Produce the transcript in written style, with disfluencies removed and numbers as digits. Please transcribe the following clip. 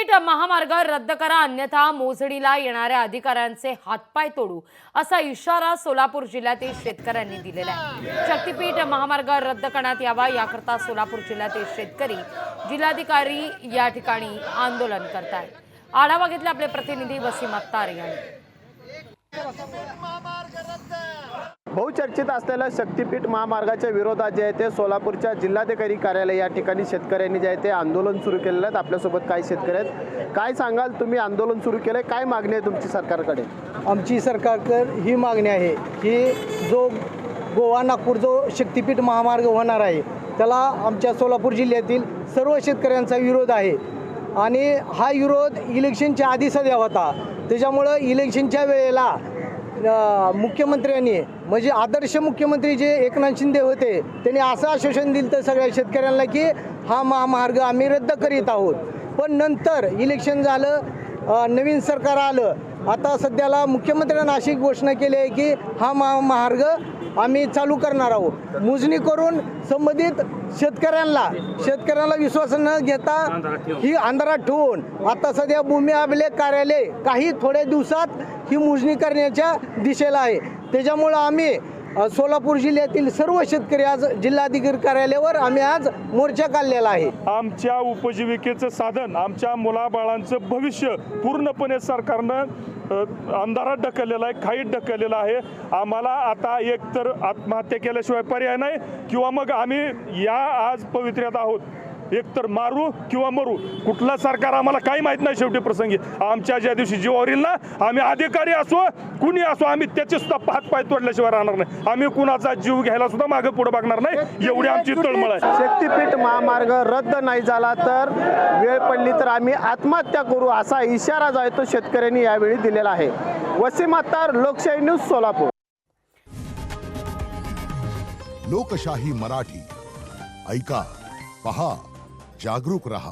शक्तीपीठ महामार्ग रद्द करा, अन्यथा मोजणीला येणाऱ्या अधिकाऱ्यांचे हातपाय तोडू, असा इशारा सोलापूर जिल्ह्यातील शेतकऱ्यांनी दिलेला आहे। शक्तीपीठ महामार्ग रद्द करण्यात यावा याकरता सोलापूर जिल्ह्यातील शेतकरी जिल्हाधिकारी या ठिकाणी आंदोलन करतायत। आढावा घेतला आपले प्रतिनिधी वसीम अत्तार यांनी। बहुचर्चित असलेल्या शक्तीपीठ महामार्गाच्या विरोधात जे आहे ते सोलापूरच्या जिल्हाधिकारी कार्यालय या ठिकाणी शेतकऱ्यांनी जे आहे ते आंदोलन सुरू केलेलं आहे। आपल्यासोबत काही शेतकरी आहेत। काय सांगाल, तुम्ही आंदोलन सुरू केलंय, काय मागणी आहे तुमची सरकारकडे? आमची सरकारकडे ही मागणी आहे की जो गोवा नागपूर जो शक्तीपीठ महामार्ग होणार आहे त्याला आमच्या सोलापूर जिल्ह्यातील सर्व शेतकऱ्यांचा विरोध आहे आणि हा विरोध इलेक्शनच्या आधी सध्या होता। त्याच्यामुळं इलेक्शनच्या वेळेला मुख्यमंत्र्यांनी म्हणजे आदर्श मुख्यमंत्री जे एकनाथ शिंदे होते त्यांनी असं आश्वासन दिलं तर सगळ्या शेतकऱ्यांना की हा महामार्ग आम्ही रद्द करीत आहोत। पण नंतर इलेक्शन झालं, नवीन सरकार आलं, आता सध्याला मुख्यमंत्र्यांनी अशी घोषणा केली आहे की हा महामार्ग आम्ही चालू करणार आहोत। मोजणी करून संबंधित शेतकऱ्यांना विश्वास न घेता ही अंधारात ठेवून आता सध्या भूमी अभिलेख कार्यालय काही थोड्या दिवसात ही मोजणी करण्याच्या दिशेला आहे। त्याच्यामुळं आम्ही सोलापूर जिल्ह्यातील सर्व शेतकरी आज जिल्हाधिकारी कार्यालयावर आम्ही आज मोर्चा काढलेला आहे। आमच्या उपजीविकेचं साधन, आमच्या मुलाबाळांचं भविष्य पूर्णपणे सरकारनं अंधारात ढकललेलं आहे, खाईत ढकललेलं आहे। आम्हाला आता एक तर आत्महत्या केल्याशिवाय पर्याय नाही किंवा मग आम्ही या आज पवित्र्यात आहोत, एक तर मारू किंवा मरू। कुठलं सरकार आम्हाला काही माहीत नाही। शेवटी प्रसंगी आमच्या ज्या दिवशी जीवावर येईल ना, आम्ही अधिकारी असो कुणी असो, आम्ही त्याचे सुद्धा हातपाय तोडल्याशिवाय राहणार नाही। आम्ही कुणाचा जीव घ्यायला सुद्धा मागे पुढे बघणार नाही, एवढी आमची तळमळ आहे। शक्तीपीठ महामार्ग रद्द नाही झाला तर वेळ पडली तर आम्ही आत्महत्या करू, असा इशारा जो आहे तो शेतकऱ्यांनी यावेळी दिलेला आहे। वसीम अत्तार, लोकशाही न्यूज, सोलापूर। लोकशाही मराठी ऐका, पहा, जागरूक रहा।